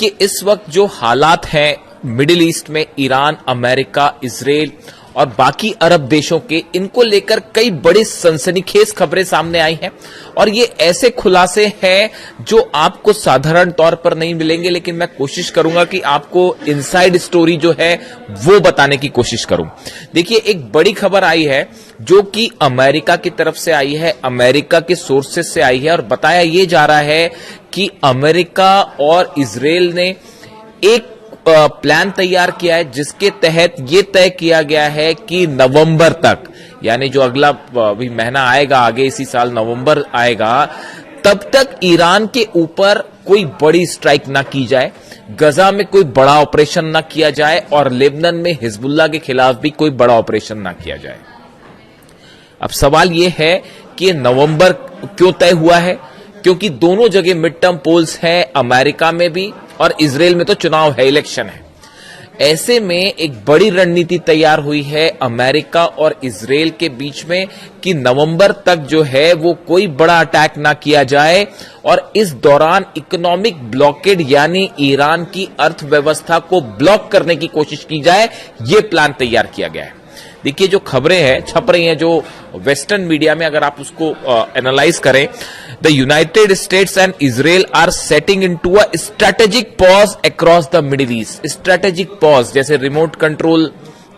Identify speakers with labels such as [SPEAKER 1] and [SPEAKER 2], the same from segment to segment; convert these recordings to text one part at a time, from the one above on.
[SPEAKER 1] कि इस वक्त जो हालात हैं मिडिल ईस्ट में, ईरान, अमेरिका, इजराइल और बाकी अरब देशों के, इनको लेकर कई बड़ी सनसनीखेज खबरें सामने आई हैं और ये ऐसे खुलासे हैं जो आपको साधारण तौर पर नहीं मिलेंगे, लेकिन मैं कोशिश करूंगा कि आपको इनसाइड स्टोरी जो है वो बताने की कोशिश करूं। देखिए, एक बड़ी खबर आई है जो कि अमेरिका की तरफ से आई है, अमेरिका के सोर्सेज से आई है और बताया ये जा रहा है कि अमेरिका और इजराइल ने एक प्लान तैयार किया है जिसके तहत यह तय किया गया है कि नवंबर तक, यानी जो अगला भी महीना आएगा, आगे इसी साल नवंबर आएगा, तब तक ईरान के ऊपर कोई बड़ी स्ट्राइक ना की जाए, गजा में कोई बड़ा ऑपरेशन ना किया जाए और लेबनान में हिजबुल्लाह के खिलाफ भी कोई बड़ा ऑपरेशन ना किया जाए। अब सवाल यह है कि नवंबर क्यों तय हुआ है? क्योंकि दोनों जगह मिड टर्म पोल्स हैं, अमेरिका में भी और इजराइल में तो चुनाव है, इलेक्शन है। ऐसे में एक बड़ी रणनीति तैयार हुई है अमेरिका और इजराइल के बीच में कि नवंबर तक जो है वो कोई बड़ा अटैक ना किया जाए और इस दौरान इकोनॉमिक ब्लॉकेड यानी ईरान की अर्थव्यवस्था को ब्लॉक करने की कोशिश की जाए। ये प्लान तैयार किया गया है। देखिए, जो खबरें हैं छप रही हैं जो वेस्टर्न मीडिया में, अगर आप उसको एनालाइज करें, the United States and Israel are setting into a strategic pause across the Middle East. Strategic pause, जैसे रिमोट कंट्रोल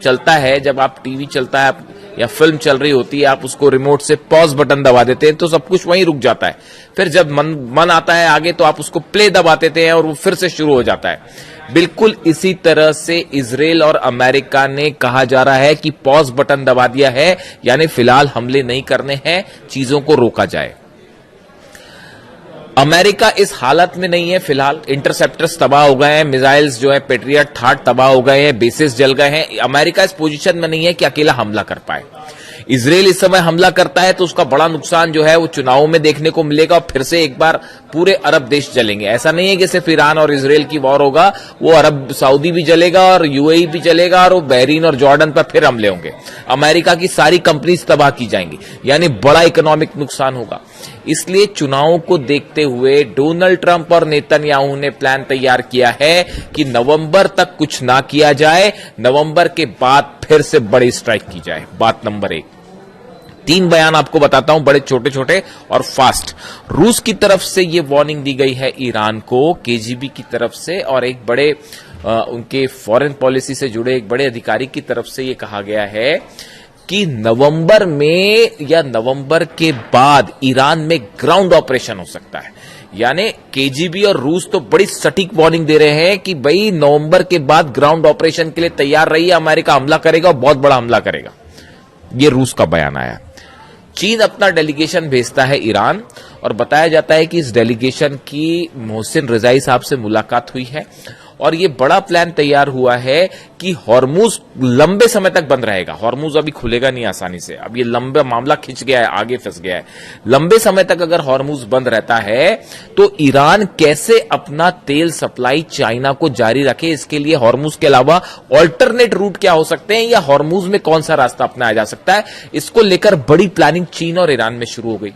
[SPEAKER 1] चलता है, जब आप टीवी चलता है या फिल्म चल रही होती है, आप उसको रिमोट से पॉज बटन दबा देते हैं तो सब कुछ वहीं रुक जाता है। फिर जब मन आता है आगे तो आप उसको प्ले दबा देते हैं और वो फिर से शुरू हो जाता है। बिल्कुल इसी तरह से इजराइल और अमेरिका ने कहा जा रहा है कि पॉज बटन दबा दिया है, यानी फिलहाल हमले नहीं करने हैं, चीजों को रोका जाए। अमेरिका इस हालत में नहीं है फिलहाल, इंटरसेप्टर्स तबाह हो गए हैं, मिसाइल्स जो है पेट्रियट थाट तबाह हो गए हैं, बेसिस जल गए हैं। अमेरिका इस पोजीशन में नहीं है कि अकेला हमला कर पाए। इजराइल इस समय हमला करता है तो उसका बड़ा नुकसान जो है वो चुनावों में देखने को मिलेगा और फिर से एक बार पूरे अरब देश जलेंगे। ऐसा नहीं है कि सिर्फ ईरान और इजराइल की वॉर होगा, वो अरब सऊदी भी जलेगा और यूएई भी जलेगा और वो बहरीन और जॉर्डन पर फिर हमले होंगे। अमेरिका की सारी कंपनीज तबाह की जाएंगी, यानी बड़ा इकोनॉमिक नुकसान होगा। इसलिए चुनावों को देखते हुए डोनाल्ड ट्रंप और नेतन्याहू ने प्लान तैयार किया है कि नवंबर तक कुछ ना किया जाए, नवंबर के बाद फिर से बड़ी स्ट्राइक की जाए। बात नंबर 1। 3 बयान आपको बताता हूं, बड़े छोटे छोटे और फास्ट। रूस की तरफ से यह वार्निंग दी गई है ईरान को, केजीबी की तरफ से, और एक बड़े उनके फॉरेन पॉलिसी से जुड़े एक बड़े अधिकारी की तरफ से यह कहा गया है कि नवंबर में या नवंबर के बाद ईरान में ग्राउंड ऑपरेशन हो सकता है। यानी केजीबी और रूस तो बड़ी सटीक वार्निंग दे रहे हैं कि भाई नवंबर के बाद ग्राउंड ऑपरेशन के लिए तैयार रहिए, अमेरिका हमला करेगा और बहुत बड़ा हमला करेगा। यह रूस का बयान आया। चीन अपना डेलीगेशन भेजता है ईरान और बताया जाता है कि इस डेलीगेशन की मोहसिन रजाई साहब से मुलाकात हुई है और ये बड़ा प्लान तैयार हुआ है कि हॉर्मुज लंबे समय तक बंद रहेगा। हॉर्मुज अभी खुलेगा नहीं आसानी से, अब ये लंबा मामला खिंच गया है, आगे फंस गया है। लंबे समय तक अगर हॉर्मुज बंद रहता है तो ईरान कैसे अपना तेल सप्लाई चाइना को जारी रखे, इसके लिए हॉर्मुज के अलावा ऑल्टरनेट रूट क्या हो सकते हैं या हॉर्मुज में कौन सा रास्ता अपनाया जा सकता है, इसको लेकर बड़ी प्लानिंग चीन और ईरान में शुरू हो गई।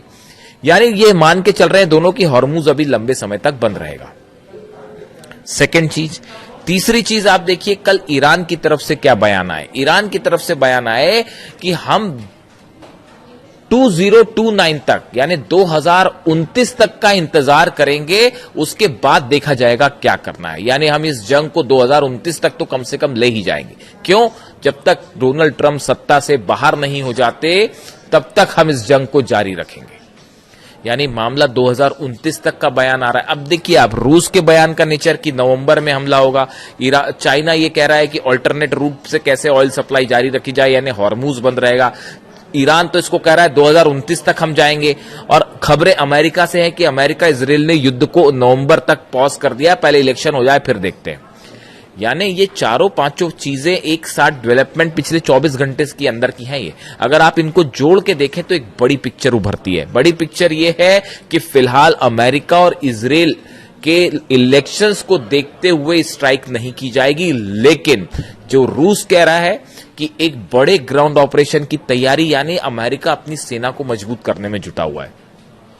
[SPEAKER 1] यानी ये मान के चल रहे हैं दोनों की हॉर्मुज अभी लंबे समय तक बंद रहेगा। सेकेंड चीज। तीसरी चीज आप देखिए, कल ईरान की तरफ से क्या बयान आए। ईरान की तरफ से बयान आए कि हम 2029 तक यानी 2029 तक का इंतजार करेंगे, उसके बाद देखा जाएगा क्या करना है। यानी हम इस जंग को 2029 तक तो कम से कम ले ही जाएंगे। क्यों? जब तक डोनाल्ड ट्रंप सत्ता से बाहर नहीं हो जाते तब तक हम इस जंग को जारी रखेंगे। यानी मामला 2029 तक का बयान आ रहा है। अब देखिए आप रूस के बयान का नेचर कि नवंबर में हमला होगा। चाइना ये कह रहा है कि अल्टरनेट रूट से कैसे ऑयल सप्लाई जारी रखी जाए, यानी हॉर्मुज बंद रहेगा। ईरान तो इसको कह रहा है 2029 तक हम जाएंगे। और खबरें अमेरिका से हैं कि अमेरिका इजराइल ने युद्ध को नवंबर तक पॉज कर दिया, पहले इलेक्शन हो जाए फिर देखते हैं। यानी ये चारों पांचों चीजें एक साथ डेवलपमेंट पिछले 24 घंटे के अंदर की हैं। ये अगर आप इनको जोड़ के देखें तो एक बड़ी पिक्चर उभरती है। बड़ी पिक्चर ये है कि फिलहाल अमेरिका और इजराइल के इलेक्शंस को देखते हुए स्ट्राइक नहीं की जाएगी, लेकिन जो रूस कह रहा है कि एक बड़े ग्राउंड ऑपरेशन की तैयारी, यानी अमेरिका अपनी सेना को मजबूत करने में जुटा हुआ है।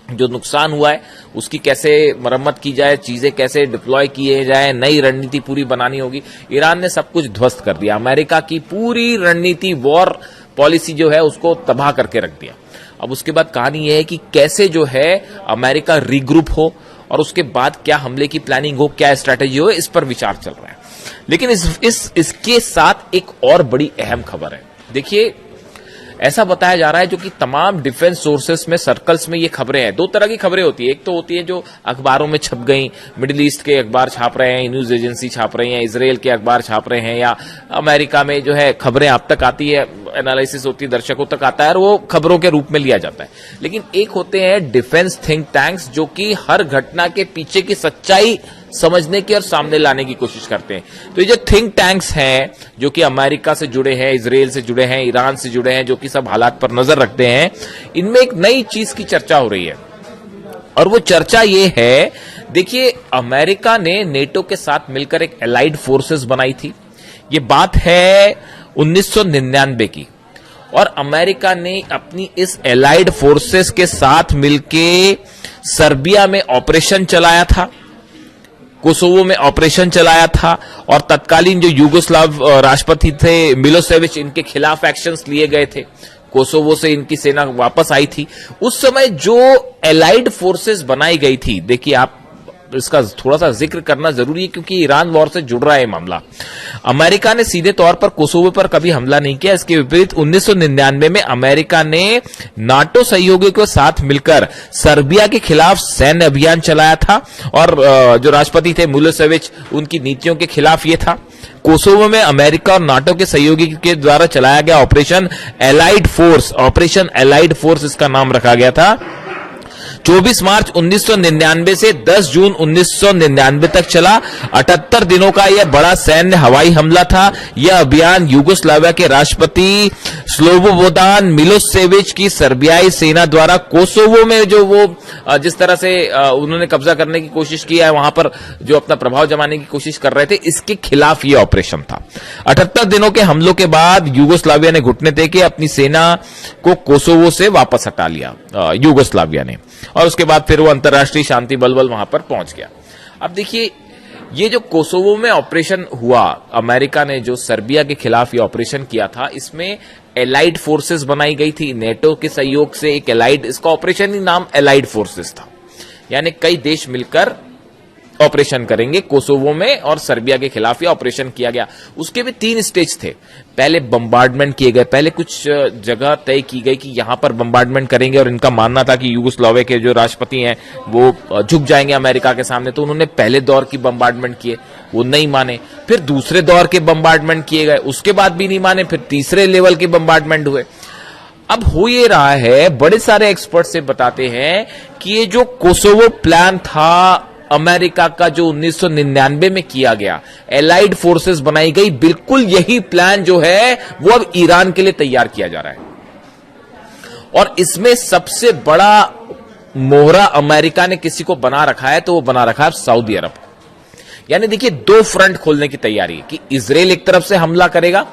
[SPEAKER 1] जो नुकसान हुआ है उसकी कैसे मरम्मत की जाए, चीजें कैसे डिप्लॉय किए जाए, नई रणनीति पूरी बनानी होगी। ईरान ने सब कुछ ध्वस्त कर दिया, अमेरिका की पूरी रणनीति, वॉर पॉलिसी जो है उसको तबाह करके रख दिया। अब उसके बाद कहानी यह है कि कैसे जो है अमेरिका रीग्रुप हो और उसके बाद क्या हमले की प्लानिंग हो, क्या स्ट्रैटेजी हो, इस पर विचार चल रहा है। लेकिन इसके साथ एक और बड़ी अहम खबर है। देखिए, ऐसा बताया जा रहा है, जो कि तमाम डिफेंस सोर्सेस में, सर्कल्स में ये खबरें हैं। दो तरह की खबरें होती है, एक तो होती है जो अखबारों में छप गई, मिडिल ईस्ट के अखबार छाप रहे हैं, न्यूज एजेंसी छाप रही हैं, इजराइल के अखबार छाप रहे हैं, या अमेरिका में जो है खबरें आप तक आती है, एनालिसिस होती है, दर्शकों तक आता है और वो खबरों के रूप में लिया जाता है। लेकिन एक होते हैं डिफेंस थिंक टैंक्स, जो कि हर घटना के पीछे की सच्चाई समझने की और सामने लाने की कोशिश करते हैं। तो ये जो थिंक टैंक्स हैं, जो कि अमेरिका से जुड़े हैं, इजराइल से जुड़े हैं, ईरान से जुड़े हैं, जो कि सब हालात पर नजर रखते हैं, इनमें एक नई चीज की चर्चा हो रही है और वो चर्चा ये है, देखिए, अमेरिका ने नेटो के साथ मिलकर एक एलाइड फोर्सेस बनाई थी। ये बात है 1999 की, और अमेरिका ने अपनी इस एलाइड फोर्सेस के साथ मिलके सर्बिया में ऑपरेशन चलाया था, कोसोवो में ऑपरेशन चलाया था, और तत्कालीन जो यूगोस्लाव राष्ट्रपति थे मिलोसेविच, इनके खिलाफ एक्शंस लिए गए थे। कोसोवो से इनकी सेना वापस आई थी। उस समय जो एलाइड फोर्सेस बनाई गई थी, देखिए, आप इसका थोड़ा सा जिक्र करना जरूरी है क्योंकि ईरान वॉर से जुड़ रहा है मामला। अमेरिका ने सीधे तौर पर कोसोवो पर कभी हमला नहीं किया। इसके विपरीत 1999 में अमेरिका ने नाटो सहयोगियों के साथ मिलकर सर्बिया के खिलाफ सैन्य अभियान चलाया था, और जो राष्ट्रपति थे मिलोसेविच, उनकी नीतियों के खिलाफ ये था। कोसोवो में अमेरिका और नाटो के सहयोगी के द्वारा चलाया गया ऑपरेशन एलाइड फोर्स इसका नाम रखा गया था। 24 मार्च 1999 से 10 जून 1999 तक चला। 78 दिनों का यह बड़ा सैन्य हवाई हमला था। यह अभियान यूगोस्लाविया के राष्ट्रपति स्लोबोदान मिलोसेविच की सर्बियाई सेना द्वारा कोसोवो में जो वो जिस तरह से उन्होंने कब्जा करने की कोशिश की है, वहां पर जो अपना प्रभाव जमाने की कोशिश कर रहे थे, इसके खिलाफ यह ऑपरेशन था। 78 दिनों के हमलों के बाद यूगोस्लाविया ने घुटने टेके अपनी सेना को कोसोवो से वापस हटा लिया, यूगोस्लाविया ने, और उसके बाद फिर वो अंतर्राष्ट्रीय शांति बल वहां पर पहुंच गया। अब देखिए, ये जो कोसोवो में ऑपरेशन हुआ, अमेरिका ने जो सर्बिया के खिलाफ ये ऑपरेशन किया था, इसमें एलाइड फोर्सेस बनाई गई थी नेटो के सहयोग से। एक एलाइड, इसका ऑपरेशन ही नाम एलाइड फोर्सेस था, यानी कई देश मिलकर ऑपरेशन करेंगे कोसोवो में, और सर्बिया के खिलाफ ये ऑपरेशन किया गया। उसके भी 3 स्टेज थे। पहले बम्बार्डमेंट किए गए, पहले कुछ जगह तय की गई कि यहां पर बम्बार्डमेंट करेंगे, और इनका मानना था कि यूगोस्लाविया के जो राष्ट्रपति हैं वो झुक जाएंगे अमेरिका के सामने, तो उन्होंने पहले दौर की बम्बार्डमेंट किए, वो नहीं माने। फिर दूसरे दौर के बम्बार्डमेंट किए गए, उसके बाद भी नहीं माने। फिर तीसरे लेवल के बम्बार्डमेंट हुए। अब हो ये रहा है, बड़े सारे एक्सपर्ट से बताते हैं कि ये जो कोसोवो प्लान था अमेरिका का, जो 1999 में किया गया, एलाइड फोर्सेस बनाई गई, बिल्कुल यही प्लान जो है वो अब ईरान के लिए तैयार किया जा रहा है। और इसमें सबसे बड़ा मोहरा अमेरिका ने किसी को बना रखा है, तो वो बना रखा है सऊदी अरब। यानी देखिए, 2 फ्रंट खोलने की तैयारी है कि इजराइल एक तरफ से हमला करेगा,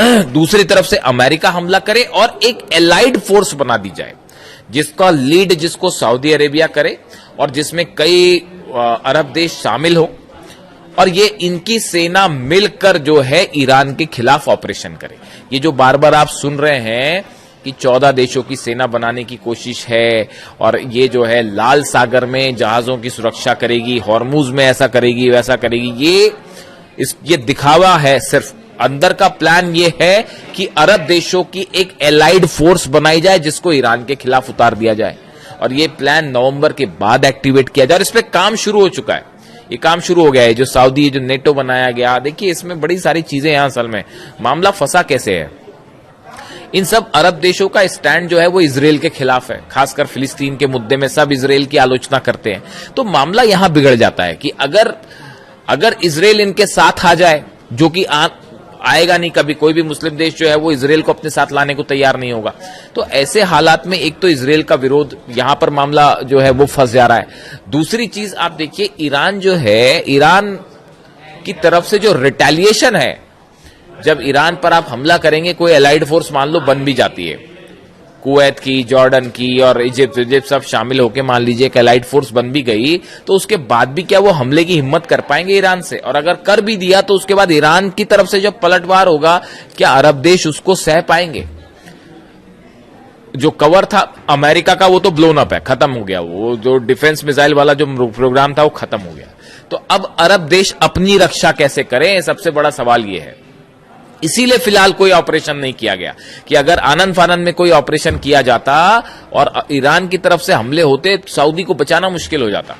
[SPEAKER 1] दूसरी तरफ से अमेरिका हमला करे, और एक एलाइड फोर्स बना दी जाए जिसका लीड, जिसको सऊदी अरेबिया करे, और जिसमें कई अरब देश शामिल हो, और ये इनकी सेना मिलकर जो है ईरान के खिलाफ ऑपरेशन करे। ये जो बार बार आप सुन रहे हैं कि 14 देशों की सेना बनाने की कोशिश है, और ये जो है लाल सागर में जहाजों की सुरक्षा करेगी, हॉर्मुज में ऐसा करेगी, वैसा करेगी, ये दिखावा है सिर्फ। अंदर का प्लान ये है कि अरब देशों की एक एलाइड फोर्स बनाई जाए जिसको ईरान के खिलाफ उतार दिया जाए, और ये प्लान नवंबर के बाद एक्टिवेट किया जाए। और इस पे काम शुरू हो चुका है, ये काम शुरू हो गया है। जो सऊदी, जो नेटो बनाया गया, देखिए इसमें बड़ी सारी चीजें हैं। असल में मामला फंसा कैसे है, इन सब अरब देशों का स्टैंड जो है वो इजराइल के खिलाफ है, खासकर फिलिस्तीन के मुद्दे में सब इजराइल की आलोचना करते हैं। तो मामला यहां बिगड़ जाता है कि अगर इजराइल इनके साथ आ जाए, जो कि आएगा नहीं कभी, कोई भी मुस्लिम देश जो है वो इजराइल को अपने साथ लाने को तैयार नहीं होगा, तो ऐसे हालात में एक तो इजराइल का विरोध, यहां पर मामला जो है वो फंस जा रहा है। दूसरी चीज आप देखिए, ईरान जो है, ईरान की तरफ से जो रिटेलिएशन है, जब ईरान पर आप हमला करेंगे, कोई एलाइड फोर्स मान लो बन भी जाती है, कुवैत की, जॉर्डन की और इजिप्ट सब शामिल होकर मान लीजिए एक एलाइड फोर्स बन भी गई, तो उसके बाद भी क्या वो हमले की हिम्मत कर पाएंगे ईरान से? और अगर कर भी दिया तो उसके बाद ईरान की तरफ से जब पलटवार होगा, क्या अरब देश उसको सह पाएंगे? जो कवर था अमेरिका का वो तो ब्लोन अप है, खत्म हो गया। वो जो डिफेंस मिसाइल वाला जो प्रोग्राम था वो खत्म हो गया। तो अब अरब देश अपनी रक्षा कैसे करें, सबसे बड़ा सवाल ये है। इसीलिए फिलहाल कोई ऑपरेशन नहीं किया गया कि अगर आनंद फानंद में कोई ऑपरेशन किया जाता और ईरान की तरफ से हमले होते, सऊदी को बचाना मुश्किल हो जाता,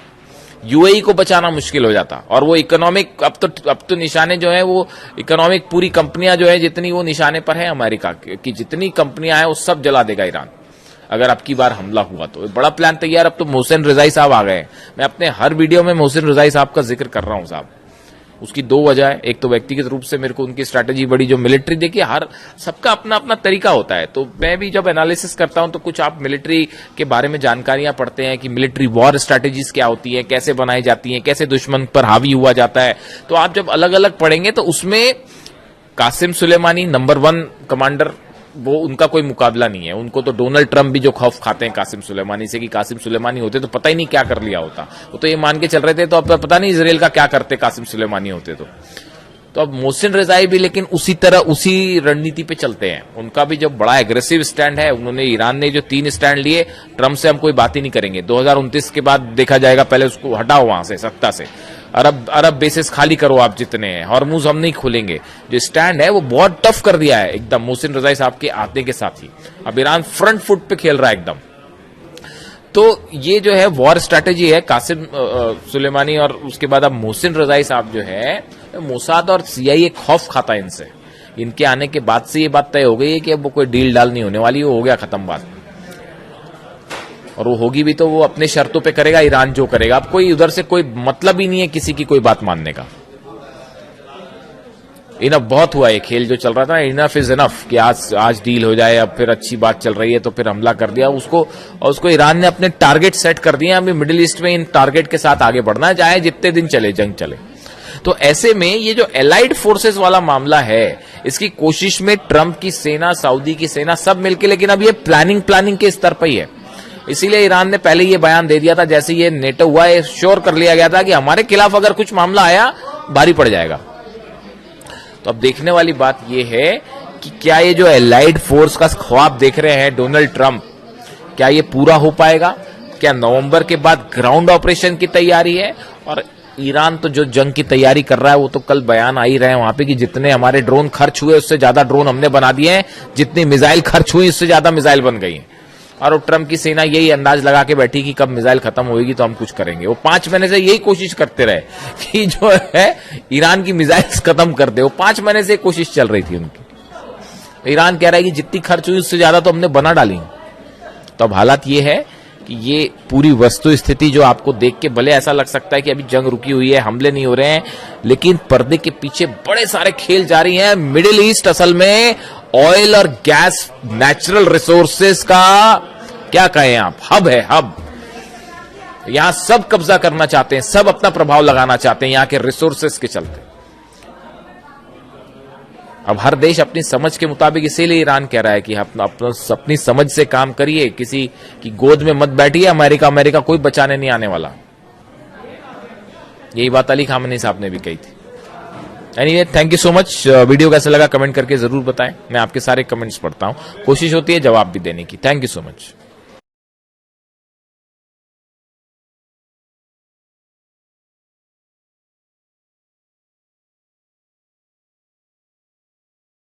[SPEAKER 1] यूएई को बचाना मुश्किल हो जाता। और वो इकोनॉमिक अब तो निशाने जो है वो इकोनॉमिक पूरी कंपनियां जो है जितनी वो निशाने पर है अमेरिका की जितनी कंपनियां हैं वो सब जला देगा ईरान अगर अब की बार हमला हुआ तो। बड़ा प्लान तैयार। अब तो मोहसिन रजाई साहब आ गए। मैं अपने हर वीडियो में मोहसिन रजाई साहब का जिक्र कर रहा हूं साहब। उसकी दो वजह है। एक तो व्यक्तिगत रूप से मेरे को उनकी स्ट्रैटेजी बड़ी, जो मिलिट्री, देखिए हर सबका अपना अपना तरीका होता है। तो मैं भी जब एनालिसिस करता हूं तो कुछ आप मिलिट्री के बारे में जानकारियां पढ़ते हैं कि मिलिट्री वॉर स्ट्रैटेजीज क्या होती है, कैसे बनाई जाती हैं, कैसे दुश्मन पर हावी हुआ जाता है। तो आप जब अलग अलग पढ़ेंगे तो उसमें कासिम सुलेमानी नंबर 1 कमांडर, वो उनका कोई मुकाबला नहीं है। उनको तो डोनाल्ड ट्रंप भी जो खौफ खाते हैं कासिम सुलेमानी से कि कासिम सुलेमानी होते तो पता ही नहीं क्या कर लिया होता। वो तो ये मान के चल रहे थे तो अब पता नहीं इजराइल का क्या करते कासिम सुलेमानी होते तो अब मोहसिन रजाई भी लेकिन उसी तरह उसी रणनीति पे चलते हैं। उनका भी जो बड़ा एग्रेसिव स्टैंड है, उन्होंने ईरान ने जो 3 स्टैंड लिए, ट्रंप से हम कोई बात ही नहीं करेंगे, 2029 के बाद देखा जाएगा, पहले उसको हटाओ वहां से, सत्ता से, अरब बेसिस खाली करो आप जितने हैं, हॉर्मुज हम नहीं खोलेंगे। जो स्टैंड है वो बहुत टफ कर दिया है एकदम मोहसिन रजाई साहब के आते के साथ ही। अब ईरान फ्रंट फुट पे खेल रहा है एकदम। तो ये जो है वॉर स्ट्रैटेजी है कासिम सुलेमानी और उसके बाद अब मोहसिन रजाई साहब जो है, मोसाद और सीआईए खौफ खाता है इनसे। इनके आने के बाद से ये बात तय हो गई है कि अब वो कोई डील डाल नहीं होने वाली, वो हो गया खत्म बात। और वो होगी भी तो वो अपने शर्तों पे करेगा, ईरान जो करेगा। अब कोई उधर से कोई मतलब ही नहीं है किसी की कोई बात मानने का। इनफ बहुत हुआ, ये खेल जो चल रहा था, इनफ इज इनफ कि आज डील हो जाए, अब फिर अच्छी बात चल रही है तो फिर हमला कर दिया उसको। और उसको ईरान ने अपने टारगेट सेट कर दिए। अभी मिडिल ईस्ट में इन टारगेट के साथ आगे बढ़ना है, चाहे जितने दिन चले जंग चले। तो ऐसे में ये जो एलाइड फोर्सेस वाला मामला है, इसकी कोशिश में ट्रंप की सेना, सऊदी की सेना सब मिलके, लेकिन अब ये प्लानिंग के स्तर पर ही है। इसीलिए ईरान ने पहले ये बयान दे दिया था, जैसे ये नेटो हुआ, ये श्योर कर लिया गया था कि हमारे खिलाफ अगर कुछ मामला आया भारी पड़ जाएगा। तो अब देखने वाली बात ये है कि क्या ये जो एलाइड फोर्स का ख्वाब देख रहे हैं डोनाल्ड ट्रंप, क्या ये पूरा हो पाएगा? क्या नवंबर के बाद ग्राउंड ऑपरेशन की तैयारी है? और ईरान तो जो जंग की तैयारी कर रहा है, वो तो कल बयान आ ही रहे हैं वहां पे कि जितने हमारे ड्रोन खर्च हुए उससे ज्यादा ड्रोन हमने बना दिए हैं, जितनी मिसाइल खर्च हुई उससे ज्यादा मिसाइल बन गई हैं। और ट्रंप की सेना यही अंदाज लगा के बैठी कि कब मिसाइल खत्म होगी तो हम कुछ करेंगे। वो 5 महीने से यही कोशिश करते रहे कि जो है ईरान की मिसाइल्स खत्म कर दे। वो 5 महीने से कोशिश चल रही थी उनकी। ईरान कह रहा है कि जितनी खर्च हुई उससे ज्यादा तो हमने बना डाली। तो अब हालात ये है कि ये पूरी वस्तु स्थिति जो आपको देख के भले ऐसा लग सकता है कि अभी जंग रुकी हुई है, हमले नहीं हो रहे हैं, लेकिन पर्दे के पीछे बड़े सारे खेल जारी हैं। मिडिल ईस्ट असल में ऑयल और गैस, नेचुरल रिसोर्सेस का क्या कहें आप, हब है, हब। यहां सब कब्जा करना चाहते हैं, सब अपना प्रभाव लगाना चाहते हैं यहां के रिसोर्सेस के चलते। अब हर देश अपनी समझ के मुताबिक, इसीलिए ईरान कह रहा है कि अपनी समझ से काम करिए, किसी की गोद में मत बैठिए। अमेरिका कोई बचाने नहीं आने वाला। यही बात अली खामनी साहब ने भी कही थी। Anyway, thank you so much. Video कैसा लगा कमेंट करके जरूर बताएं। मैं आपके सारे कमेंट्स पढ़ता हूं, कोशिश होती है जवाब भी देने की। Thank you so much.